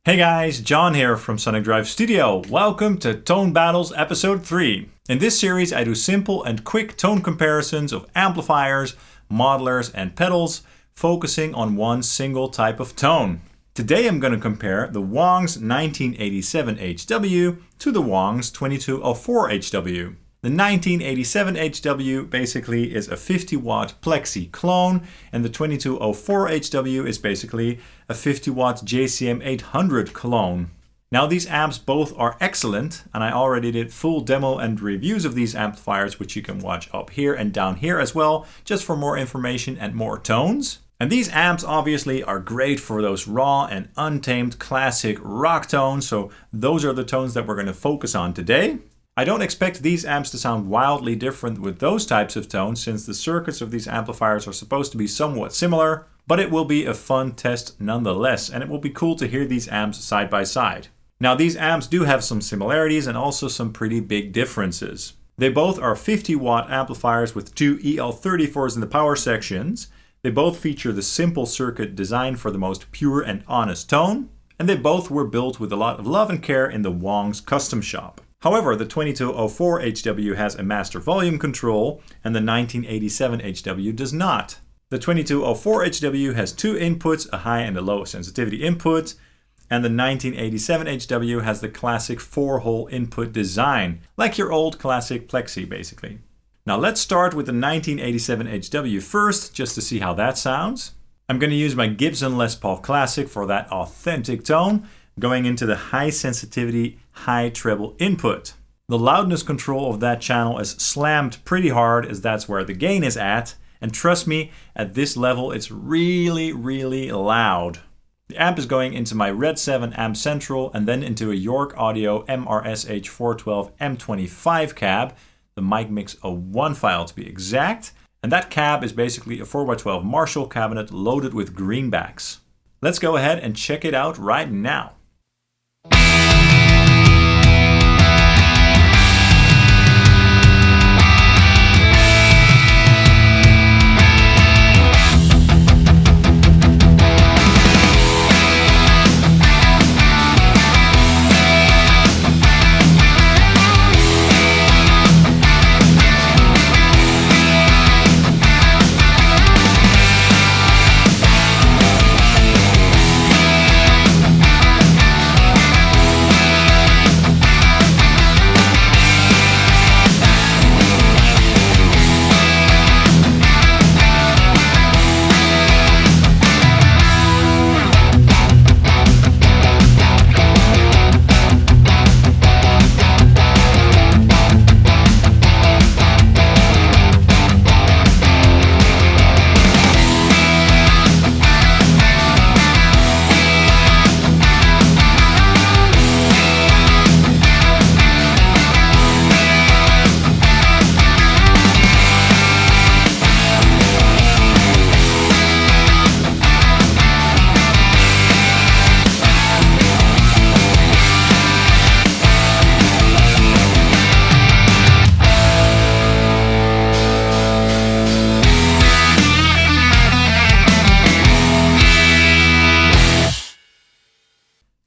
Hey guys, John here from Sonic Drive Studio. Welcome to Tone Battles Episode 3. In this series I do simple and quick tone comparisons of amplifiers, modelers and pedals, focusing on one single type of tone. Today I'm going to compare the Wangs 1987HW to the Wangs 2204HW. The 1987HW basically is a 50 watt Plexi clone, and the 2204HW is basically a 50 watt JCM 800 clone. Now these amps both are excellent, and I already did full demo and reviews of these amplifiers, which you can watch up here and down here as well, just for more information and more tones. And these amps obviously are great for those raw and untamed classic rock tones, so those are the tones that we're going to focus on today. I don't expect these amps to sound wildly different with those types of tones, since the circuits of these amplifiers are supposed to be somewhat similar, but it will be a fun test nonetheless, and it will be cool to hear these amps side by side. Now these amps do have some similarities and also some pretty big differences. They both are 50 watt amplifiers with two EL34s in the power sections. They both feature the simple circuit design for the most pure and honest tone, and they both were built with a lot of love and care in the Wangs custom shop. However, the 2204HW has a master volume control and the 1987HW does not. The 2204HW has two inputs, a high and a low sensitivity input, and the 1987HW has the classic 4-hole input design, like your old classic Plexi basically. Now let's start with the 1987HW first, just to see how that sounds. I'm going to use my Gibson Les Paul Classic for that authentic tone, going into the high sensitivity, high treble input. The loudness control of that channel is slammed pretty hard, as that's where the gain is at, and trust me, at this level it's really loud. The amp is going into my Red 7 Amp Central and then into a York Audio MRSH412 M25 cab, the Mic Mix 01 file to be exact, and that cab is basically a 4x12 Marshall cabinet loaded with greenbacks. Let's go ahead and check it out right now.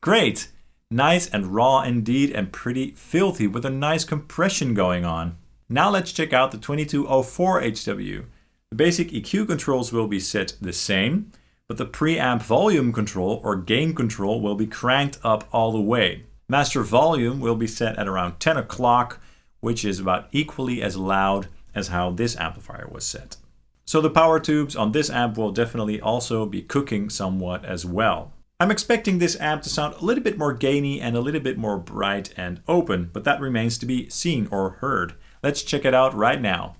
Great! Nice and raw indeed, and pretty filthy with a nice compression going on. Now let's check out the 2204HW. The basic EQ controls will be set the same, but the preamp volume control or gain control will be cranked up all the way. Master volume will be set at around 10 o'clock, which is about equally as loud as how this amplifier was set. So the power tubes on this amp will definitely also be cooking somewhat as well. I'm expecting this amp to sound a little bit more gainy and a little bit more bright and open, but that remains to be seen or heard. Let's check it out right now.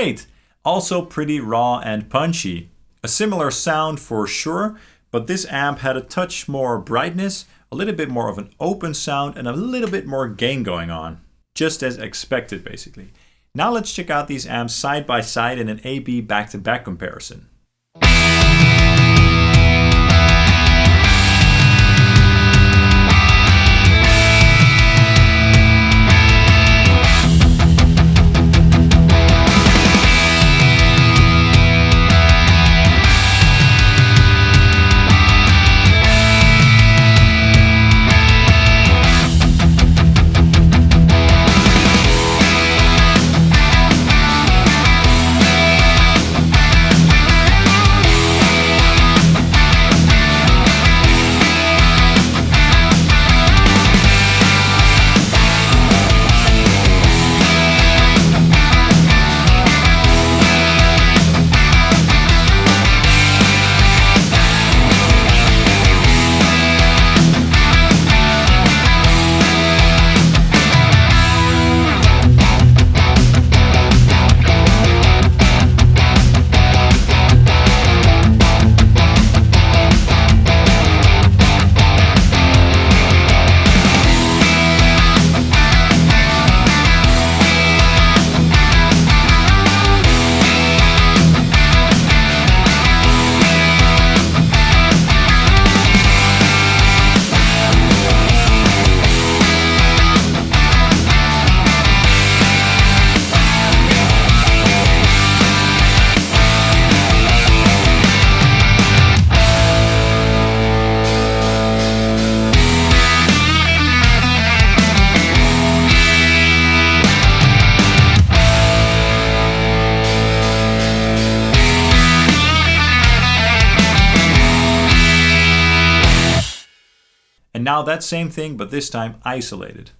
Great! Also pretty raw and punchy. A similar sound for sure, but this amp had a touch more brightness, a little bit more of an open sound, and a little bit more gain going on. Just as expected, basically. Now let's check out these amps side by side in an A/B back-to-back comparison. And now that same thing, but this time isolated.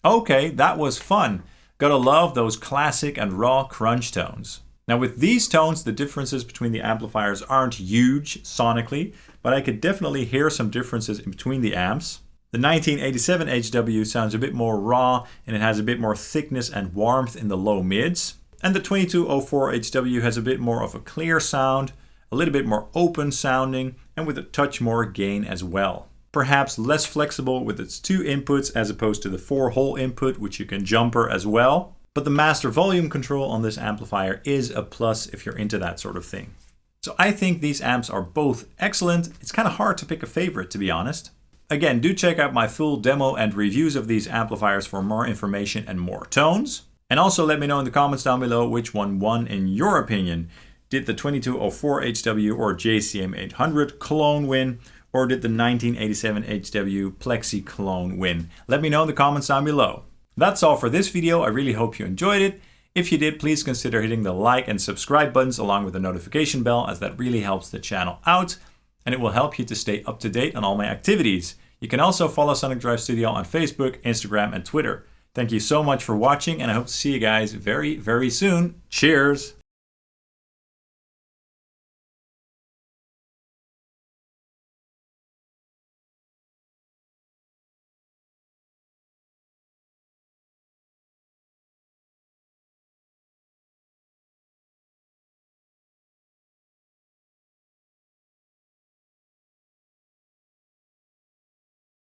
Okay, that was fun. Gotta love those classic and raw crunch tones. Now with these tones, the differences between the amplifiers aren't huge sonically, but I could definitely hear some differences in between the amps. The 1987HW sounds a bit more raw and it has a bit more thickness and warmth in the low mids. And the 2204HW has a bit more of a clear sound, a little bit more open sounding, and with a touch more gain as well. Perhaps less flexible with its 2 inputs as opposed to the 4-hole input, which you can jumper as well. But the master volume control on this amplifier is a plus if you're into that sort of thing. So I think these amps are both excellent. It's kind of hard to pick a favorite, to be honest. Again, do check out my full demo and reviews of these amplifiers for more information and more tones. And also let me know in the comments down below which one won in your opinion. Did the 2204HW or JCM 800 clone win? or did the 1987HW Plexi clone win? Let me know in the comments down below. That's all for this video. I really hope you enjoyed it. If you did, please consider hitting the like and subscribe buttons along with the notification bell, as that really helps the channel out and it will help you to stay up to date on all my activities. You can also follow Sonic Drive Studio on Facebook, Instagram, and Twitter. Thank you so much for watching, and I hope to see you guys very, very soon. Cheers!